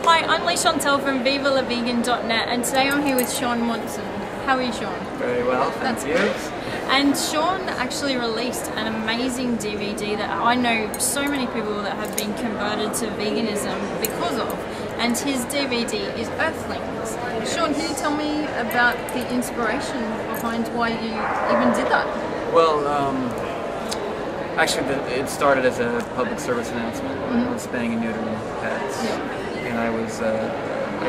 Hi, I'm Leigh-Chantelle from VivaLaVegan.net, and today I'm here with Shaun Monson. How are you, Shaun? Very well, thank you. Great. And Shaun actually released an amazing DVD that I know so many people that have been converted to veganism because of, and his DVD is Earthlings. Shaun, can you tell me about the inspiration behind why you even did that? Well, actually it started as a public service announcement on spaying and neutering pets. Yeah. And I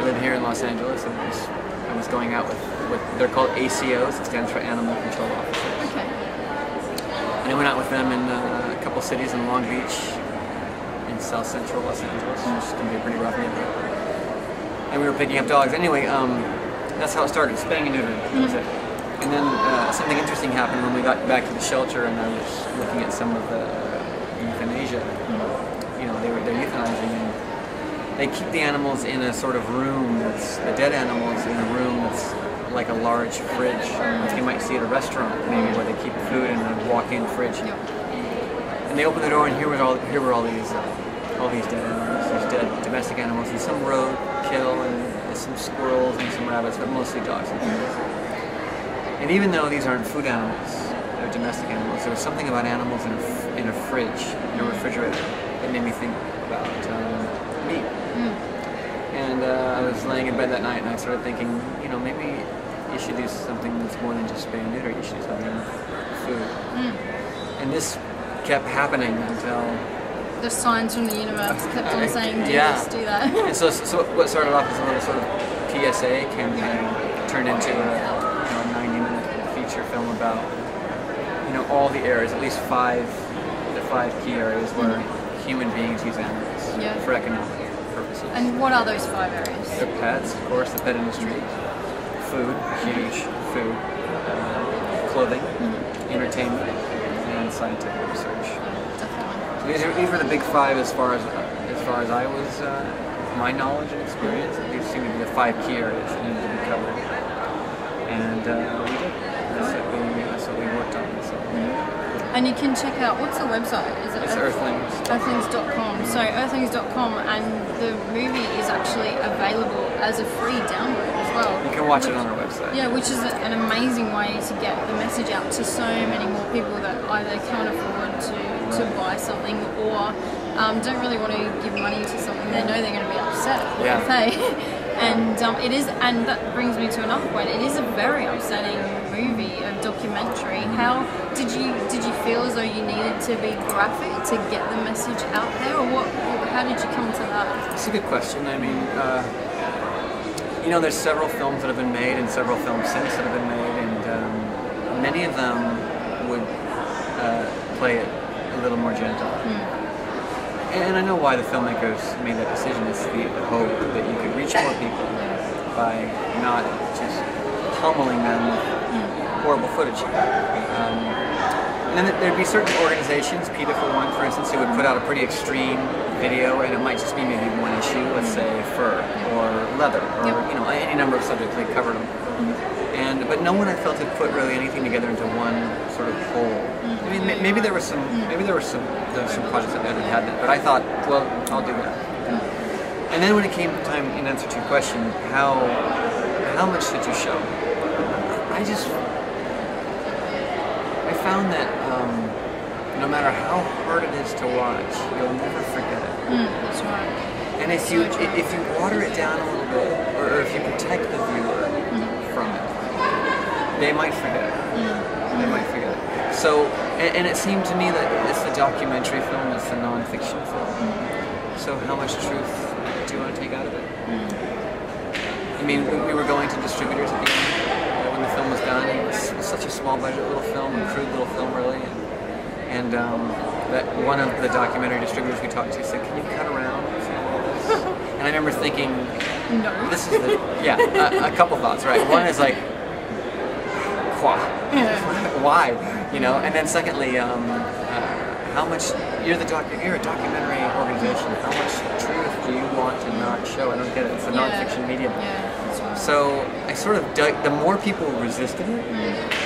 live here in Los Angeles, and I was going out with they're called ACOs, it stands for Animal Control Officers. Okay. And I went out with them in a couple cities in Long Beach, in South Central Los Angeles, which is going to be a pretty rough neighborhood. And we were picking up dogs. Anyway, that's how it started, spaying and neutering. That was it. And then something interesting happened when we got back to the shelter, and I was looking at some of the euthanasia. You know, they're euthanizing, and they keep the animals in a sort of room the dead animals in a room that's like a large fridge, like you might see at a restaurant, maybe, where they keep food in a walk-in fridge. And they opened the door, and here were all these dead animals, these dead domestic animals, and some roadkill, and some squirrels, and some rabbits, but mostly dogs and cats. And even though these aren't food animals, they're domestic animals, there was something about animals in a fridge, in a refrigerator, that made me think about meat. And I was laying in bed that night, and I started thinking, you know, maybe you should do something that's more than just spay and neuter. You should do something with food. And this kept happening until the signs from the universe kept on saying, do this, do that. And so what started off as a little sort of PSA campaign turned into a 90-minute feature film about, you know, all the areas, at least the five key areas where human beings use animals for economic purposes. And what are those 5 areas? They're pets, of course, the pet industry, food, huge, food, clothing, entertainment, and scientific research. So these were the big 5 as far as I was, my knowledge and experience. These seem to be the 5 key areas that needed to be covered. And we did. That's what we worked on. So. And you can check out, what's the website? Is it Earthlings. Earthlings.com. So Earthlings.com, and the movie is actually available as a free download as well. You can watch it on our website. Yeah, which is an amazing way to get the message out to so many more people that either can't afford to buy something or don't really want to give money to something they know they're going to be upset if they pay. And it is, and that brings me to another point. It is a very upsetting movie, a documentary. How did you feel as though you needed to be graphic to get the message out there, or how did you come to that? It's a good question. I mean, you know, there's several films that have been made and several films since that have been made, and many of them would play it a little more gentle. And I know why the filmmakers made that decision. It's the hope that you could reach more people by not just pummeling them with horrible footage. And then there'd be certain organizations, PETA for one, for instance, who would put out a pretty extreme video, and it might just be maybe one issue, let's say fur or leather, or you know, any number of subjects. They covered them. But no one I felt had put really anything together into one sort of whole. I mean, maybe there were some projects that had that, but I thought, well, I'll do that. And then when it came time, in answer to your question, how much did you show? I found that no matter how hard it is to watch, you'll never forget it. That's right. And if you water it down a little bit, or if you protect the viewer from it, they might forget it. They might forget it. So, and it seemed to me that it's a documentary film, it's a non-fiction film. So how much truth do you want to take out of it? I mean, we were going to distributors at the end when the film was done. It was such a small budget little film, a crude little film really. And that one of the documentary distributors we talked to said, "Can you cut around?" And I remember thinking, no. This is a couple thoughts, right? One is like, why? You know, and then secondly, how much you're a documentary organization. How much truth do you want to not show? I don't get it. It's a non-fiction medium. So I sort of dug. The more people resisted it,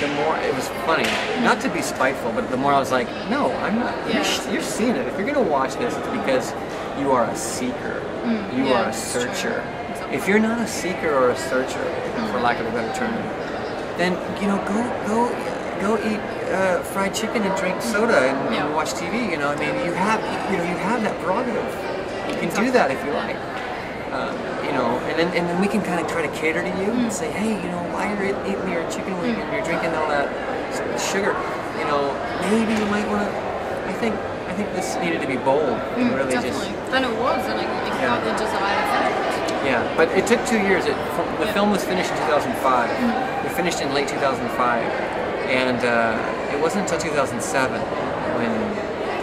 the more it was funny. Not to be spiteful, but the more I was like, no, I'm not. You're seeing it. If you're gonna watch this, it's because you are a seeker. You Yeah, are a it's true. searcher. Exactly. If you're not a seeker or a searcher, for lack of a better term, then go eat fried chicken and drink soda and watch TV. You know, I mean, you have that prerogative. You can do that if you like. You know, and then we can kind of try to cater to you and say, hey, you know, while you're eating your chicken wing and you're drinking all that sugar, you know, maybe you might want to. I think this needed to be bold and really Definitely. And it was, and it got the desired effect. Yeah, but it took 2 years. The film was finished in 2005. We finished in late 2005, and it wasn't until 2007 when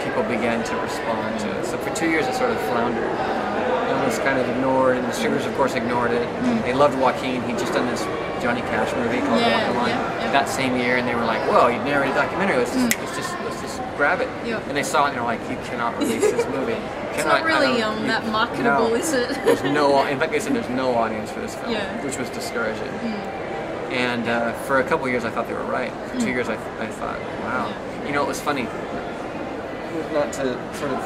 people began to respond to it. So for 2 years, it sort of floundered. It was kind of ignored, and the distributors, of course, ignored it. They loved Joaquin. He'd just done this Johnny Cash movie called Walk the Line that same year, and they were like, "Well, you narrated a documentary. Let's just grab it." And they saw it, and they're like, "You cannot release this movie. It's not really that marketable, is it? There's no. In fact, they said there's no audience for this film, which was discouraging. And for a couple of years, I thought they were right. For 2 years, I thought, wow. You know, it was funny. Not to sort of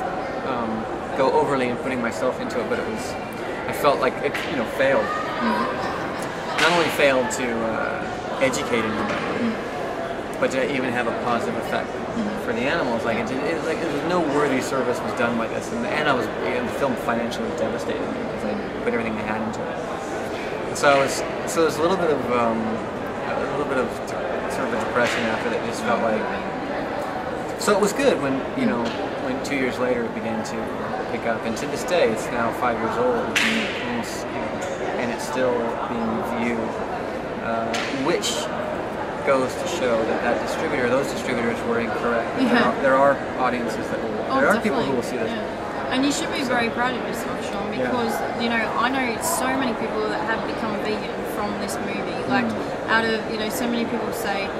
go overly in putting myself into it, but it was. I felt like it, you know, failed. Not only failed to educate anybody, but to even have a positive effect for the animals. Like no worthy service was done by this, and the film financially devastated me because I put everything I had into it. And so there's a little bit of sort of a depression after that. Just felt like. So it was good when when 2 years later it began to pick up, and to this day it's now 5 years old, almost, and it's still being viewed, which goes to show that those distributors were incorrect. There are audiences that will, there are people who will see this. And you should be very proud of yourself, Shaun, because I know so many people that have become vegan from this movie. Like out of so many people say,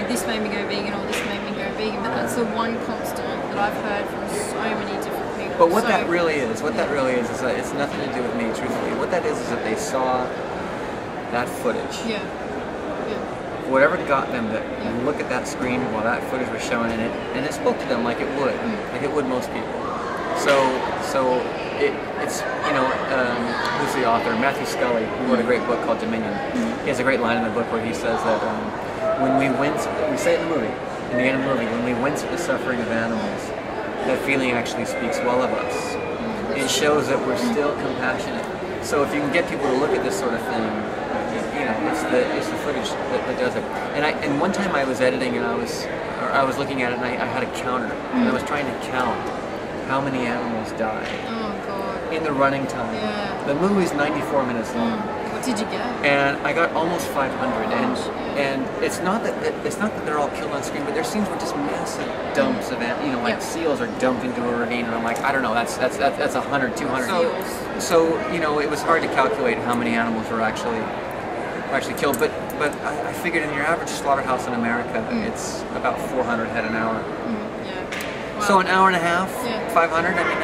this made me go vegan or this made me go vegan, but that's the one constant that I've heard from so many different people. But what that really is that it's nothing to do with me, truthfully. What that is that they saw that footage. Whatever got them to look at that screen while that footage was showing in it, and it spoke to them like it would most people. So it's who's the author? Matthew Scully, who wrote a great book called Dominion. He has a great line in the book where he says that when we say it in the movie, in the end of the movie, when we wince at the suffering of animals, that feeling actually speaks well of us. It shows that we're still compassionate. So if you can get people to look at this sort of thing, it's the footage that does it. And one time I was editing and I was looking at it and I had a counter and I was trying to count how many animals died in the running time. The movie's 94 minutes long. What did you get? And I got almost 500. And it's not that they're all killed on screen, but there scenes where just massive dumps of like seals are dumped into a ravine, and I'm like, I don't know, that's 100, 200. So it was hard to calculate how many animals were actually killed, but I figured in your average slaughterhouse in America, it's about 400 head an hour. Wow. So an hour and a half, 500. I mean,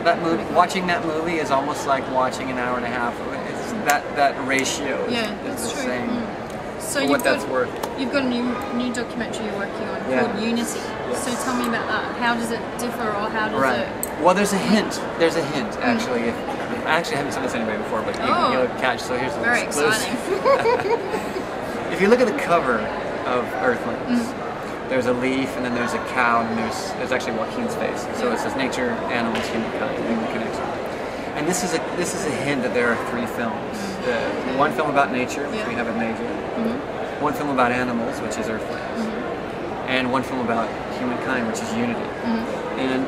that movie. Watching that movie is almost like watching an hour and a half. It's that ratio is the same. So for what that's worth. You've got a new documentary you're working on called Unity. So tell me about that. How does it differ, or how does it? Well, there's a hint. There's a hint actually. I actually haven't seen this anyway before, but you'll catch. So here's the very exclusive. exciting. If you look at the cover of Earthlings, there's a leaf, and then there's a cow, and there's actually Joaquin's face. So it says nature, animals, humankind, human connection. And this is a hint that there are 3 films. One film about nature, which we haven't made yet. One film about animals, which is Earthlings. And one film about humankind, which is Unity. And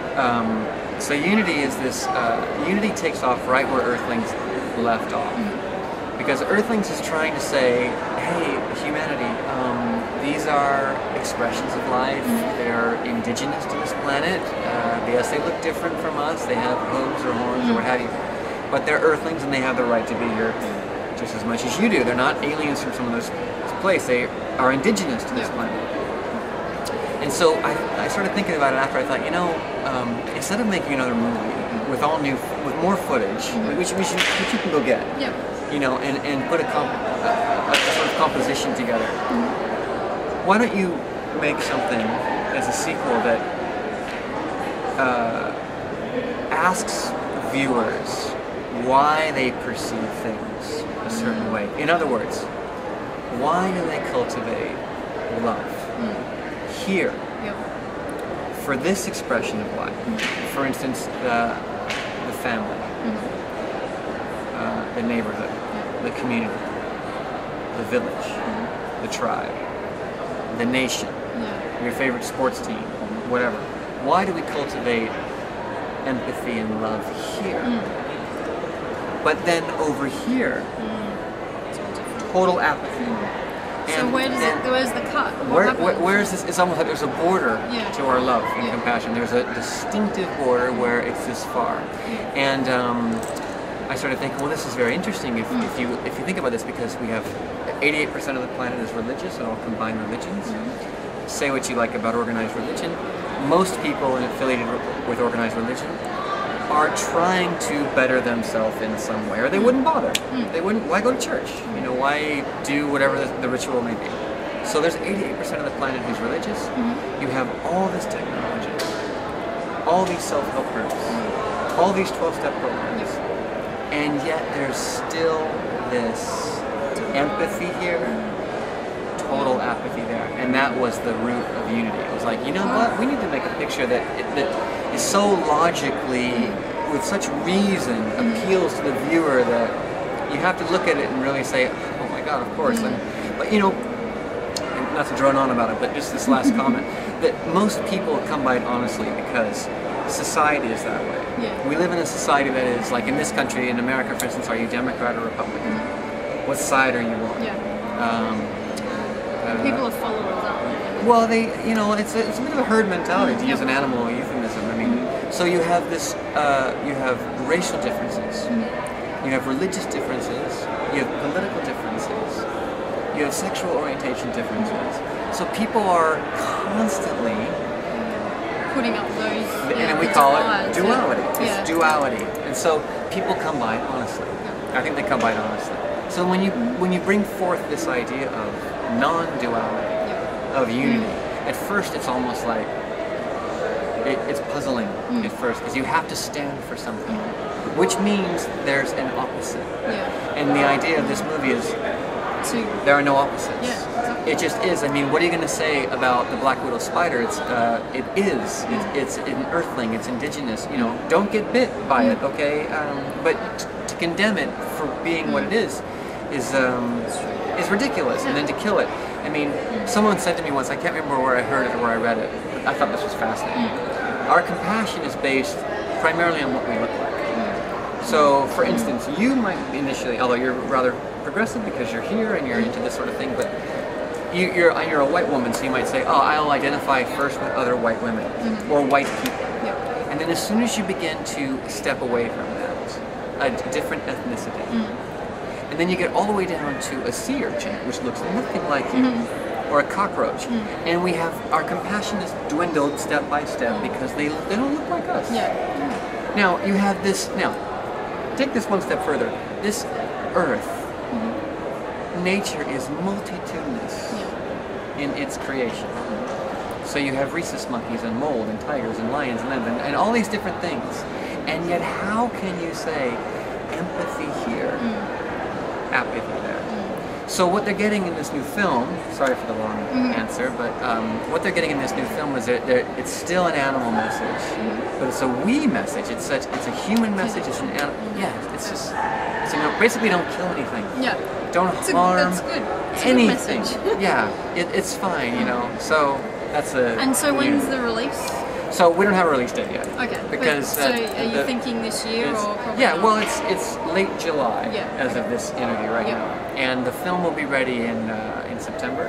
so Unity is this. Unity takes off right where Earthlings left off, because Earthlings is trying to say, hey, humanity, these are expressions of life. They're indigenous to this planet. Yes, they look different from us. They have hooves or horns or what have you, but they're Earthlings and they have the right to be here just as much as you do. They're not aliens from some of this place. They are indigenous to this planet. And so I started thinking about it after. I thought, instead of making another movie with more footage, which you can go get, and put a sort of composition together, why don't you make something as a sequel that asks viewers why they perceive things a certain way. In other words, why do they cultivate love here for this expression of life? For instance, the family, the neighborhood, the community, the village, the tribe, the nation, your favorite sports team, whatever. Why do we cultivate empathy and love here? But then over here, total apathy. So And where's the cut? where is this? It's almost like there's a border to our love and compassion. There's a distinctive border where it's this far. And I started thinking, well, this is very interesting if you think about this, because we have 88% of the planet is religious and all combined religions. Say what you like about organized religion. Most people affiliated with organized religion are trying to better themselves in some way, or they wouldn't bother. They wouldn't. Why go to church? You know, why do whatever the ritual may be? So there's 88% of the planet who's religious. You have all this technology, all these self-help groups, all these 12-step programs, and yet there's still this empathy here, total apathy there, and that was the root of unity. It was like, you know what? We need to make a picture that is so logically, with such reason, appeals to the viewer that you have to look at it and really say, oh my God, of course. But you know, not to drone on about it, but just this last comment, that most people come by it honestly because society is that way. We live in a society that is, like in this country, in America, for instance, are you Democrat or Republican? What side are you on? People are followers, aren't they? Well, you know, it's a bit of a herd mentality, to use an animal euphemism. I mean, so you have this, you have racial differences, you have religious differences, you have political differences, you have sexual orientation differences. So people are constantly putting up those, and we call it duality. Yeah. It's duality, and so people come by it honestly. I think they come by it honestly. So when you bring forth this idea of non-duality, of unity, at first it's almost like it's puzzling at first, because you have to stand for something, which means there's an opposite. And the idea of this movie is there are no opposites. It just is. I mean, what are you going to say about the black widow spider? It's an earthling. It's indigenous. You know, don't get bit by it, okay? But to condemn it for being what it is ridiculous. And then to kill it. I mean, someone said to me once, I can't remember where I heard it or where I read it, but I thought this was fascinating. Our compassion is based primarily on what we look like. So, for instance, you might initially, although you're rather progressive because you're here and you're into this sort of thing, but you're a white woman, so you might say, oh, I'll identify first with other white women or white people. And then as soon as you begin to step away from that, a different ethnicity, and then you get all the way down to a sea urchin, which looks nothing like you, or a cockroach, and we have, our compassion is dwindled step by step because they don't look like us. Now, you have this, now, take this one step further. This earth, nature is multitudinous in its creation. So you have rhesus monkeys and mold and tigers and lions and all these different things. And yet how can you say empathy here, apathy there? So what they're getting in this new film, sorry for the long answer, but what they're getting in this new film is it's still an animal message, but it's a we message. It's a human message. It's an it's just, basically don't kill anything. Don't harm anything. It's fine, you know. So that's a. And so when's the release? So we don't have a release date yet. Okay. Because so are you thinking this year or probably? Well, it's late July as of this interview right now, and the film will be ready in September,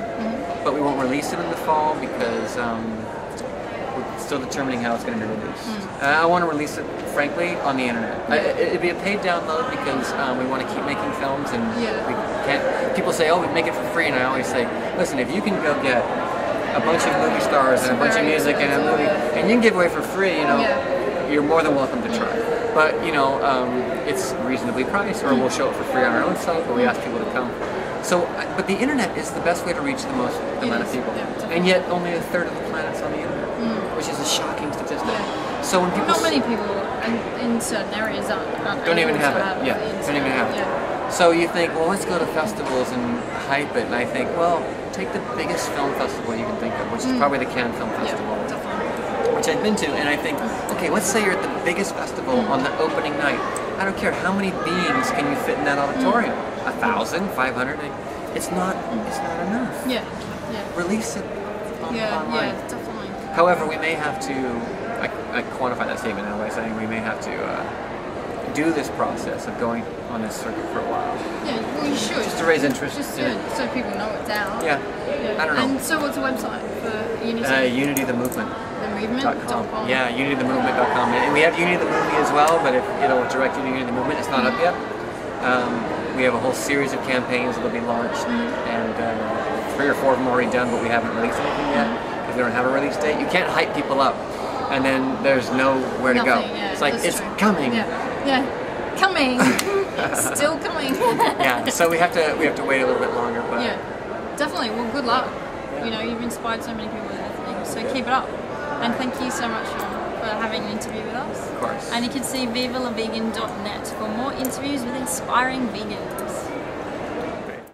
but we won't release it in the fall because we're still determining how it's going to be released. I want to release it, frankly, on the internet. It'd be a paid download because we want to keep making films, and we can't. People say, "Oh, we make it for free," and I always say, "Listen, if you can go get a bunch of movie stars and a bunch of music and a movie, and you can give away for free, you know, you're more than welcome to try. But, you know, it's reasonably priced, or we'll show it for free on our own site, but we ask people to come. So, but the internet is the best way to reach the most amount of people. And yet only a third of the planet's on the internet, which is a shocking statistic. So when people Not many people in certain areas aren't don't even able have to it. Yeah, the don't even have it. yeah. So you think, well, let's go to festivals and hype it. And I think, well, take the biggest film festival you can think of, which is probably the Cannes Film Festival, Yeah, definitely. which I've been to. And I think, okay, let's say you're at the biggest festival on the opening night. I don't care how many beings can you fit in that auditorium. 1,000, 500. It's not enough. Yeah, yeah. Release it online. Yeah, definitely. However, we may have to, I quantify that statement now by saying we may have to do this process of going on this circuit for a while. Yeah, well you should. Just to raise interest. Just so people know it's out. Yeah. I don't know. And so what's the website for Unity? Unity the Movement. TheMovement.com. Yeah, unitythemovement.com. And we have Unity the Movie as well, but if it'll direct you to Unity the Movement, it's not up yet. We have a whole series of campaigns that'll be launched, and 3 or 4 of them already done, but we haven't released anything yet because we don't have a release date. You can't hype people up, and then there's nowhere to go. Yeah, it's like, it's true. coming. Yeah, coming. Still coming. Yeah, so we have to wait a little bit longer, but yeah, definitely. Well, good luck. You know, you've inspired so many people with Earthlings, so keep it up. And thank you so much, Shaun, for having an interview with us. Of course. And you can see vivalavegan.net for more interviews with inspiring vegans.